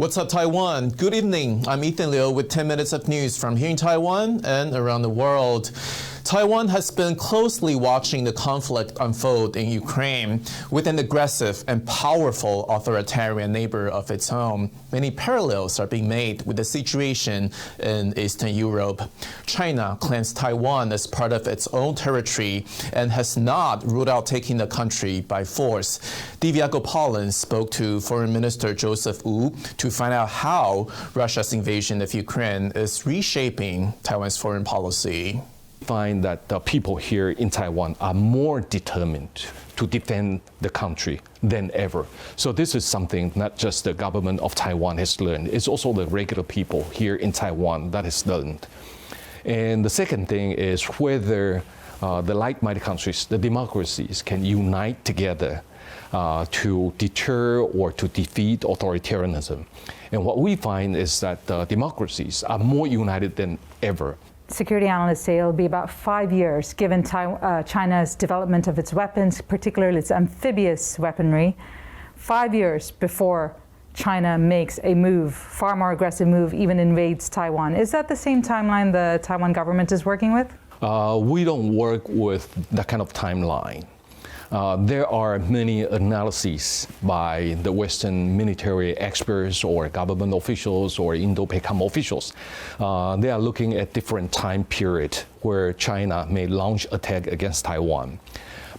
What's up, Taiwan? Good evening. I'm Ethan Liu with 10 minutes of news from here in Taiwan and around the world. Taiwan has been closely watching the conflict unfold in Ukraine with an aggressive and powerful authoritarian neighbor of its own. Many parallels are being made with the situation in Eastern Europe. China claims Taiwan as part of its own territory and has not ruled out taking the country by force. Divya Gopalan spoke to Foreign Minister Joseph Wu to find out how Russia's invasion of Ukraine is reshaping Taiwan's foreign policy. Find that the people here in Taiwan are more determined to defend the country than ever. So this is something not just the government of Taiwan has learned, it's also the regular people here in Taiwan that has learned. And the second thing is whether the like-minded countries, the democracies, can unite together to deter or to defeat authoritarianism. And what we find is that democracies are more united than ever. Security analysts say it'll be about 5 years, given China's development of its weapons, particularly its amphibious weaponry, 5 years before China makes a move, far more aggressive move, even invades Taiwan. Is that the same timeline the Taiwan government is working with? We don't work with that kind of timeline. There are many analyses by the Western military experts or government officials or Indo-PACOM officials. They are looking at different time periods where China may launch attack against Taiwan.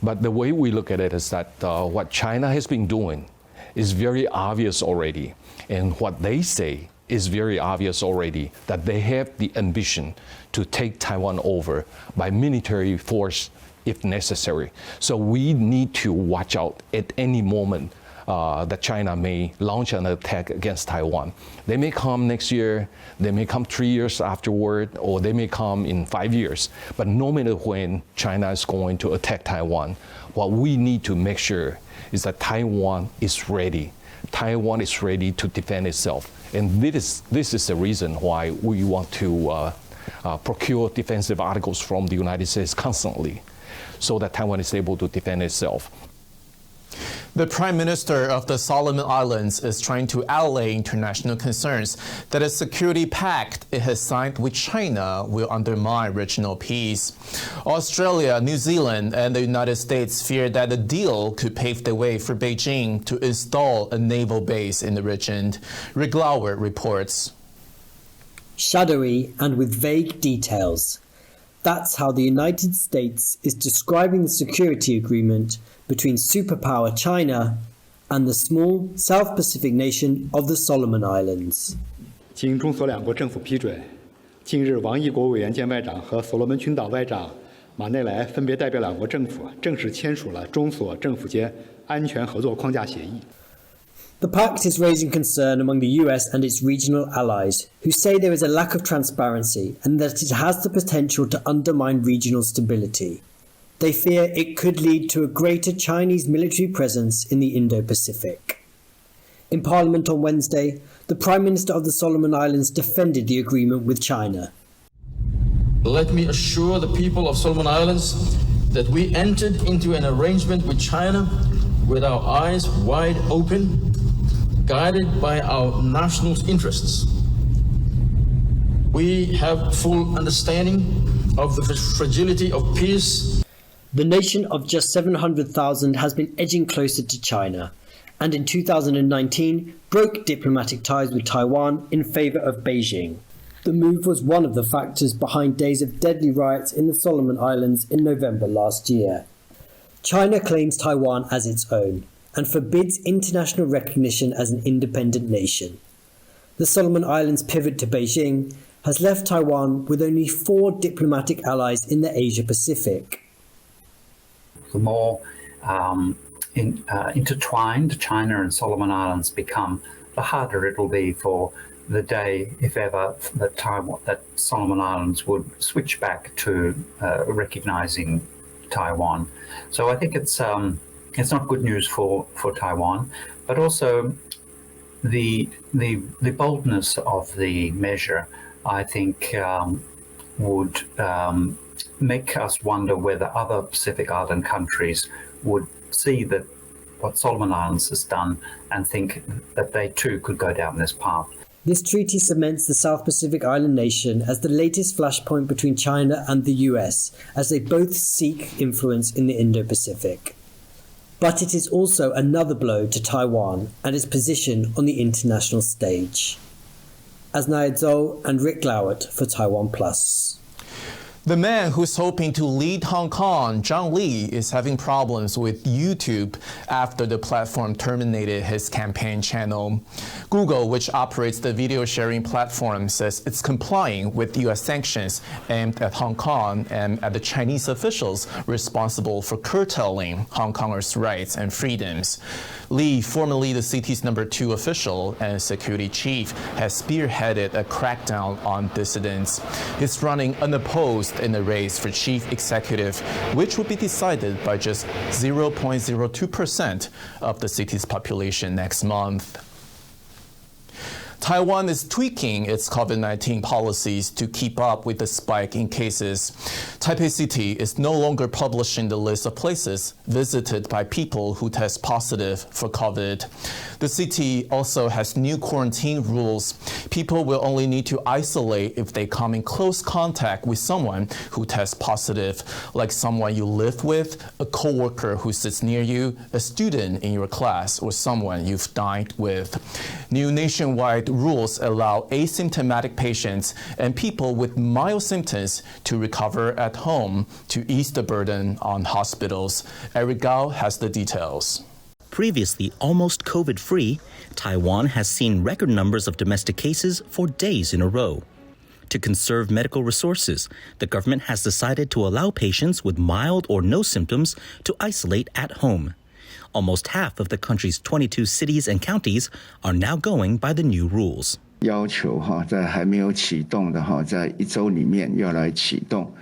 But the way we look at it is that what China has been doing is very obvious already. And what they say is very obvious already, that they have the ambition to take Taiwan over by military force if necessary. So we need to watch out at any moment that China may launch an attack against Taiwan. They may come next year, they may come 3 years afterward, or they may come in 5 years. But no matter when China is going to attack Taiwan, what we need to make sure is that Taiwan is ready. Taiwan is ready to defend itself. And this is the reason why we want to procure defensive articles from the United States constantly, so that Taiwan is able to defend itself. The Prime Minister of the Solomon Islands is trying to allay international concerns that a security pact it has signed with China will undermine regional peace. Australia, New Zealand, and the United States fear that the deal could pave the way for Beijing to install a naval base in the region. Rick Lauer reports. Shadowy and with vague details. That's how the United States is describing the security agreement between superpower China and the small South Pacific nation of the Solomon Islands. 经中所两国政府批准，近日王毅国务委员兼外长和所罗门群岛外长马内莱分别代表两国政府正式签署了中所政府间安全合作框架协议。 The pact is raising concern among the US and its regional allies, who say there is a lack of transparency and that it has the potential to undermine regional stability. They fear it could lead to a greater Chinese military presence in the Indo-Pacific. In Parliament on Wednesday, the Prime Minister of the Solomon Islands defended the agreement with China. Let me assure the people of Solomon Islands that we entered into an arrangement with China with our eyes wide open, guided by our national interests. We have full understanding of the fragility of peace. The nation of just 700,000 has been edging closer to China, and in 2019 broke diplomatic ties with Taiwan in favour of Beijing. The move was one of the factors behind days of deadly riots in the Solomon Islands in November last year. China claims Taiwan as its own and forbids international recognition as an independent nation. The Solomon Islands' pivot to Beijing has left Taiwan with only 4 diplomatic allies in the Asia-Pacific. The more intertwined China and Solomon Islands become, the harder it will be for the day, if ever, that Solomon Islands would switch back to recognizing Taiwan. So I think it's not good news for Taiwan, but also the boldness of the measure, I think, would make us wonder whether other Pacific Island countries would see that what Solomon Islands has done and think that they too could go down this path. This treaty cements the South Pacific island nation as the latest flashpoint between China and the US, as they both seek influence in the Indo-Pacific. But it is also another blow to Taiwan and its position on the international stage. Asnaya Zhou and Rick Glowett for TaiwanPlus. The man who's hoping to lead Hong Kong, Zhang Li, is having problems with YouTube after the platform terminated his campaign channel. Google, which operates the video sharing platform, says it's complying with U.S. sanctions aimed at Hong Kong and at the Chinese officials responsible for curtailing Hong Kongers' rights and freedoms. Li, formerly the city's #2 official and security chief, has spearheaded a crackdown on dissidents. He's running unopposed in the race for chief executive, which will be decided by just 0.02% of the city's population next month. Taiwan is tweaking its COVID-19 policies to keep up with the spike in cases. Taipei City is no longer publishing the list of places visited by people who test positive for COVID. The city also has new quarantine rules. People will only need to isolate if they come in close contact with someone who tests positive, like someone you live with, a coworker who sits near you, a student in your class, or someone you've dined with. New nationwide rules allow asymptomatic patients and people with mild symptoms to recover at home to ease the burden on hospitals. Eric Gao has the details. Previously almost COVID-free, Taiwan has seen record numbers of domestic cases for days in a row. To conserve medical resources, the government has decided to allow patients with mild or no symptoms to isolate at home. Almost half of the country's 22 cities and counties are now going by the new rules. 要求在还没有启动的在1周里面要来启动，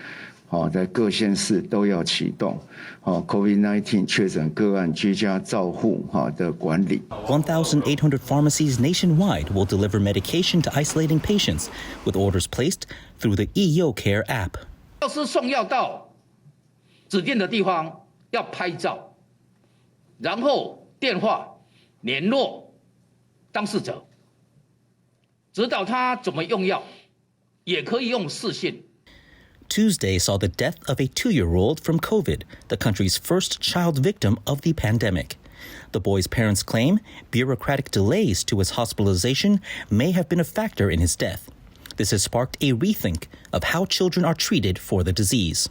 在各县市都要启动，COVID-19 确诊个案居家照护的管理。1,800 pharmacies nationwide will deliver medication to isolating patients, with orders placed through the EO Care app. 药师送药到指定的地方要拍照，然后电话联络当事者，指导他怎么用药，也可以用视讯。 Tuesday saw the death of a 2-year-old from COVID, the country's first child victim of the pandemic. The boy's parents claim bureaucratic delays to his hospitalization may have been a factor in his death. This has sparked a rethink of how children are treated for the disease.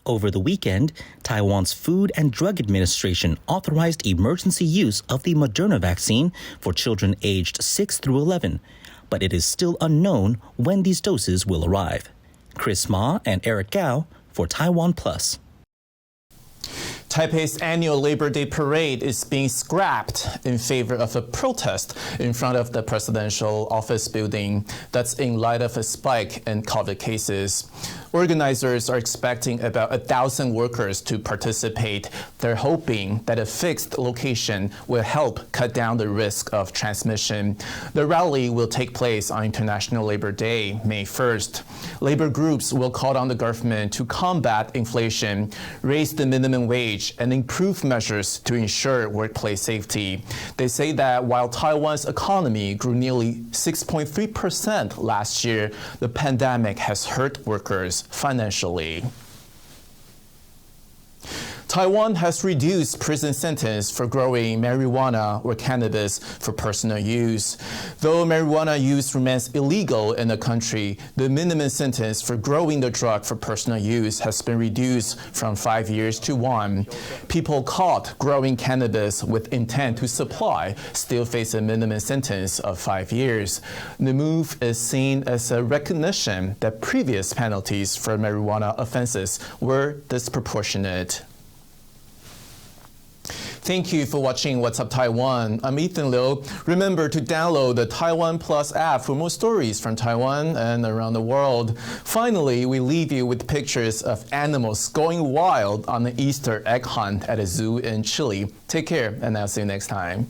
Over the weekend, Taiwan's Food and Drug Administration authorized emergency use of the Moderna vaccine for children aged 6 through 11, but it is still unknown when these doses will arrive. Chris Ma and Eric Gao for TaiwanPlus. Taipei's annual Labor Day parade is being scrapped in favor of a protest in front of the presidential office building. That's in light of a spike in COVID cases. Organizers are expecting about 1,000 workers to participate. They're hoping that a fixed location will help cut down the risk of transmission. The rally will take place on International Labor Day, May 1st. Labor groups will call on the government to combat inflation, raise the minimum wage, and improve measures to ensure workplace safety. They say that while Taiwan's economy grew nearly 6.3% last year, the pandemic has hurt workers financially. Taiwan has reduced prison sentence for growing marijuana or cannabis for personal use. Though marijuana use remains illegal in the country, the minimum sentence for growing the drug for personal use has been reduced from 5 years to 1. People caught growing cannabis with intent to supply still face a minimum sentence of 5 years. The move is seen as a recognition that previous penalties for marijuana offenses were disproportionate. Thank you for watching What's Up Taiwan. I'm Ethan Liu. Remember to download the TaiwanPlus app for more stories from Taiwan and around the world. Finally, we leave you with pictures of animals going wild on the Easter egg hunt at a zoo in Chile. Take care, and I'll see you next time.